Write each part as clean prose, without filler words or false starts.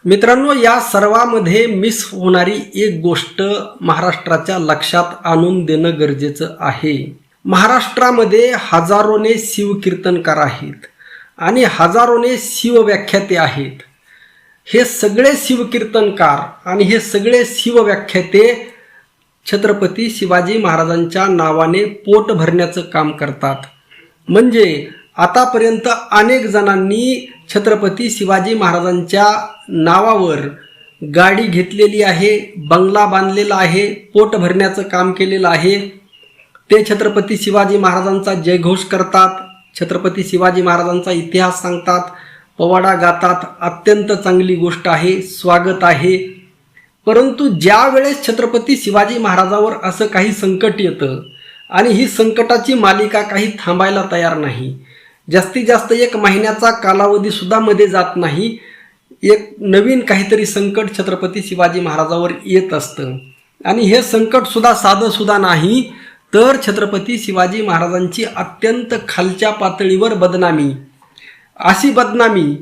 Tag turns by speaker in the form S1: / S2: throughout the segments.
S1: मित्रांनो, या सर्वामध्ये मिस होणारी एक गोष्ट महाराष्ट्राच्या लक्षात आणून देणं गरजेचं आहे. महाराष्ट्रामध्ये हजारोने शिवकीर्तनकार आहेत आणि हजारोने शिवव्याख्याते आहेत. हे सगळे शिवकीर्तनकार आणि हे सगळे शिवव्याख्याते छत्रपती शिवाजी महाराजांच्या नावाने पोट भरण्याचं काम करतात. म्हणजे आतापर्यंत अनेक जणांनी छत्रपती शिवाजी महाराजांच्या नावावर गाडी घेतलेली आहे, बंगला बांधलेला आहे, पोट भरण्याचं काम केलेलं आहे. ते छत्रपती शिवाजी महाराजांचा जयघोष करतात, छत्रपती शिवाजी महाराजांचा इतिहास सांगतात, पोवाडा गातात. अत्यंत चांगली गोष्ट आहे, स्वागत आहे. परंतु ज्या वेळेस छत्रपती शिवाजी महाराजावर असं काही संकट येतं आणि ही संकटाची मालिका काही थांबायला तयार नाही, जास्तीत जास्त 1 महिन्याचा कालावधी सुद्धा मध्ये जात नाही, एक नवीन काहीतरी संकट छत्रपती शिवाजी महाराजावर येत असतं. आणि हे संकट सुद्धा साधं सुद्धा नाही, तर छत्रपती शिवाजी महाराजांची अत्यंत खालच्या पातळीवर बदनामी, अशी बदनामी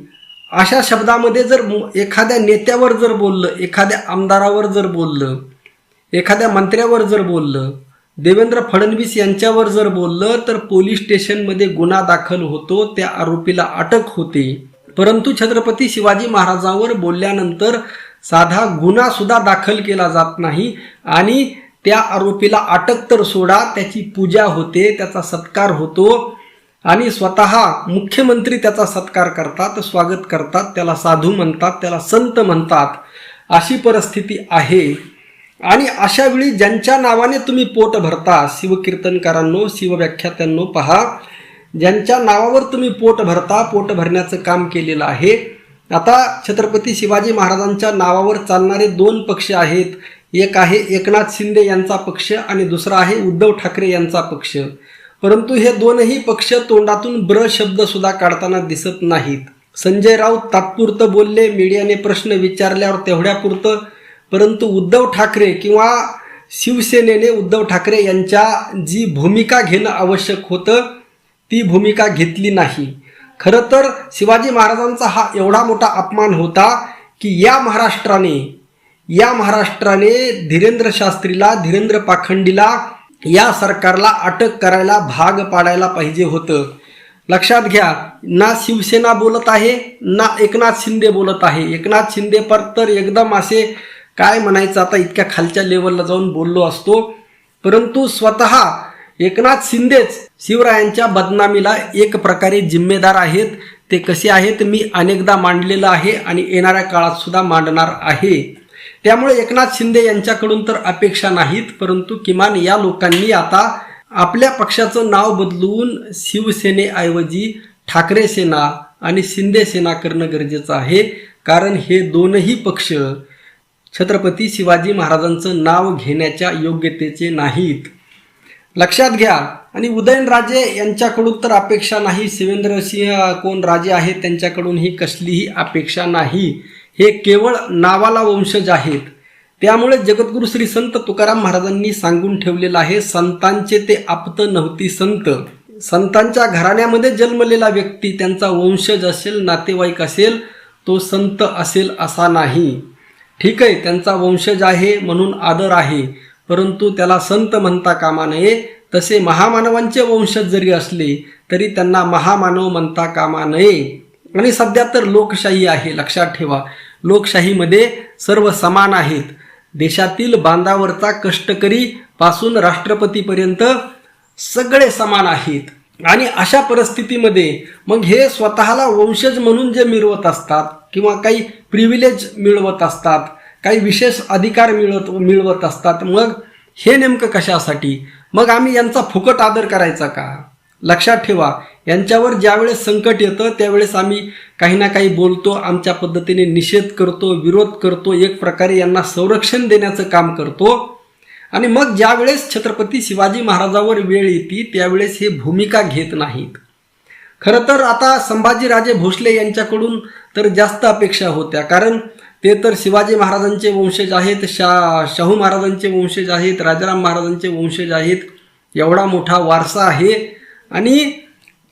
S1: अशा शब्दामध्ये जर एखाद्या नेत्यावर जर बोललं, एखाद्या आमदारावर जर बोललं, एखाद्या मंत्र्यावर जर बोललं, देवेंद्र फडणवीस यांच्यावर जर बोललं, तर पोलीस स्टेशनमध्ये गुन्हा दाखल होतो, त्या आरोपीला अटक होते. परंतु छत्रपती शिवाजी महाराजांवर बोलल्यानंतर साधा गुन्हा सुद्धा दाखल केला जात नाही आणि त्या आरोपीला अटक तर सोडा, त्याची पूजा होते, त्याचा सत्कार होतो आणि स्वतः मुख्यमंत्री त्याचा सत्कार करतात, स्वागत करतात, त्याला साधू म्हणतात, त्याला संत म्हणतात. अशी परिस्थिती आहे. आणि अशा वेळी ज्यांच्या नावाने तुम्ही पोट भरता, शिवकीर्तनकारांनो, शिवव्याख्यात्यांनो, पहा, ज्यांच्या नावावर तुम्ही पोट भरता, पोट भरण्याचं काम केलेलं आहे. आता छत्रपती शिवाजी महाराजांच्या नावावर चालणारे 2 पक्ष आहेत. एक आहे एकनाथ शिंदे यांचा पक्ष आणि दुसरा आहे उद्धव ठाकरे यांचा पक्ष. परंतु हे दोनही पक्ष तोंडातून ब्र शब्द सुद्धा काढताना दिसत नाहीत. संजय राऊत तात्पुरतं बोलले, मीडियाने प्रश्न विचारल्यावर तेवढ्यापुरतं. परंतु उद्धव ठाकरे किंवा शिवसेनेने उद्धव ठाकरे यांच्या जी भूमिका घेणं आवश्यक होतं ती भूमिका घेतली नाही. खरं तर शिवाजी महाराजांचा हा एवढा मोठा अपमान होता की या महाराष्ट्राने धीरेंद्र शास्त्रीला, धीरेंद्र पाखंडीला, या सरकारला अटक करायला भाग पाडायला पाहिजे होतं. लक्षात घ्या, ना शिवसेना बोलत आहे, ना एकनाथ शिंदे बोलत आहे. एकनाथ शिंदे तर एकदम असे काय म्हणायचं, आता इतक्या खालच्या लेवलला जाऊन बोललो असतो. परंतु स्वतः एकनाथ शिंदेच शिवरायांच्या बदनामीला एक प्रकारे जिम्मेदार आहेत. ते कसे आहेत मी अनेकदा मांडलेलं आहे आणि येणाऱ्या काळात सुद्धा मांडणार आहे. त्यामुळे एकनाथ शिंदे यांच्याकडून तर अपेक्षा नाहीत, परंतु किमान या लोकांनी आता आपल्या पक्षाचं नाव बदलून शिवसेनेऐवजी ठाकरे सेना आणि शिंदे सेना करणं गरजेचं आहे. कारण हे दोनही पक्ष छत्रपती शिवाजी महाराजांचं नाव घेण्याच्या योग्यतेचे नाहीत. लक्षात घ्या. आणि उदयनराजे यांच्याकडून तर अपेक्षा नाही, शिवेंद्रसिंह कोण राजे आहेत त्यांच्याकडूनही कसलीही अपेक्षा नाही. हे केवळ नावाला वंशज आहेत. त्यामुळे जगद्गुरू श्री संत तुकाराम महाराजांनी सांगून ठेवलेलं आहे, संतांचे ते आप्त नव्हती संत. संतांच्या घराण्यामध्ये जन्मलेला व्यक्ती, त्यांचा वंशज असेल, नातेवाईक असेल, तो संत असेल असा नाही. ठीक आहे, त्यांचा वंशज आहे म्हणून आदर आहे, परंतु त्याला संत म्हणता कामा नये. तसे महामानवांचे वंशज जरी असले तरी त्यांना महामानव म्हणता कामा नये. आणि सध्या तर लोकशाही आहे, लक्षात ठेवा. लोकशाहीमध्ये सर्व समान आहेत. देशातील बांधावरचा कष्टकरी पासून राष्ट्रपतीपर्यंत सगळे समान आहेत. आणि अशा परिस्थितीमध्ये मग हे स्वतःला वंशज म्हणून जे मिळवत असतात किंवा काही प्रिव्हिलेज मिळवत असतात, काही विशेष अधिकार मिळवत असतात, मग हे नेमकं कशासाठी? मग आम्ही यांचा फुकट आदर करायचा का? लक्षात ठेवा, यांच्यावर ज्यावेळेस संकट येतं त्यावेळेस आम्ही काही ना काही बोलतो, आमच्या पद्धतीने निषेध करतो, विरोध करतो, एक प्रकारे यांना संरक्षण देण्याचं काम करतो. आणि मग ज्यावेळेस छत्रपती शिवाजी महाराजांवर वेळ येते त्यावेळेस हे भूमिका घेत नाहीत. खरं तर आता संभाजीराजे भोसले यांच्याकडून तर जास्त अपेक्षा होत्या, कारण ते तर शिवाजी महाराजांचे वंशज आहेत, शाहू महाराजांचे वंशज आहेत, राजाराम महाराजांचे वंशज आहेत. एवढा मोठा वारसा आहे आणि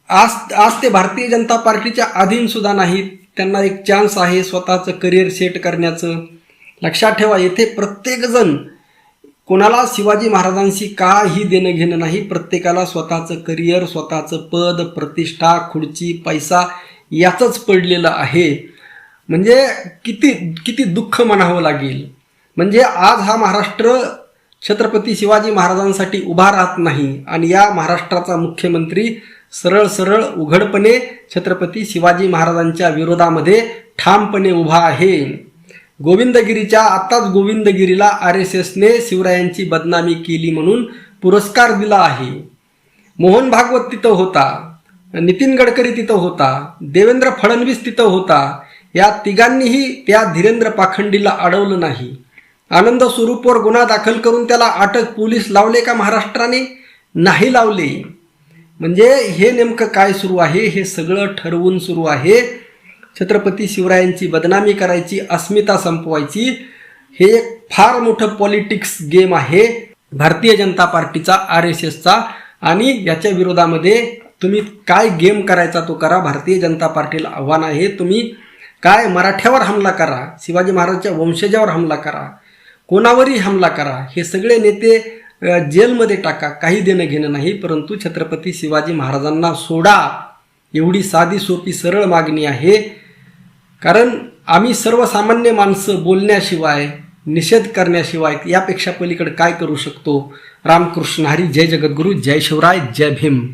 S1: आज ते भारतीय जनता पार्टीच्या अधीन सुद्धा नाहीत. त्यांना एक चान्स आहे स्वतःचं करिअर सेट करण्याचं. लक्षात ठेवा, येथे प्रत्येकजण, कोणाला शिवाजी महाराजांशी काही देणं घेणं नाही. प्रत्येकाला स्वतःचं करिअर, स्वतःचं पद, प्रतिष्ठा, खुर्ची, पैसा याचंच पडलेलं आहे. म्हणजे किती दुःख म्हणावं लागेल. म्हणजे आज हा महाराष्ट्र छत्रपती शिवाजी महाराजांसाठी उभा राहत नाही आणि या महाराष्ट्राचा मुख्यमंत्री सरळ उघडपणे छत्रपती शिवाजी महाराजांच्या विरोधामध्ये ठामपणे उभा आहे. आताच गोविंदगिरीला RSSने शिवरायांची बदनामी केली म्हणून पुरस्कार दिला आहे. मोहन भागवत तिथं होता, नितीन गडकरी तिथं होता, देवेंद्र फडणवीस तिथं होता. या तिघांनीही त्या धीरेंद्र पाखंडीला अडवलं नाही. आनंद स्वरूपवर गुन्हा दाखल करून त्याला अटक पोलीस लावले का महाराष्ट्राने? नाही लावले. म्हणजे हे नेमकं काय सुरू आहे? हे सगळं ठरवून सुरू आहे. छत्रपती शिवरायांची बदनामी करायची, अस्मिता संपवायची. हे एक फार मोठं पॉलिटिक्स गेम आहे भारतीय जनता पार्टीचा, RSSचा. आणि याच्या विरोधामध्ये तुम्ही काय गेम करायचा तो करा. भारतीय जनता पार्टीला आव्हान आहे, तुम्ही काय मराठ्यावर हमला करा, शिवाजी महाराजांच्या वंशजावर हमला करा, कोणावरही हमला करा. हे सगळे नेते जेलमध्ये टाका, काही देणं घेणं नाही. परंतु छत्रपती शिवाजी महाराजांना सोडा, एवढी साधी सोपी सरळ मागणी आहे. कारण आम्ही सर्वसामान्य माणसं बोलण्याशिवाय, निषेध करण्याशिवाय यापेक्षा पलीकडे काय करू शकतो. रामकृष्ण हरी. जय जगद्गुरू. जय शिवराय. जय भीम.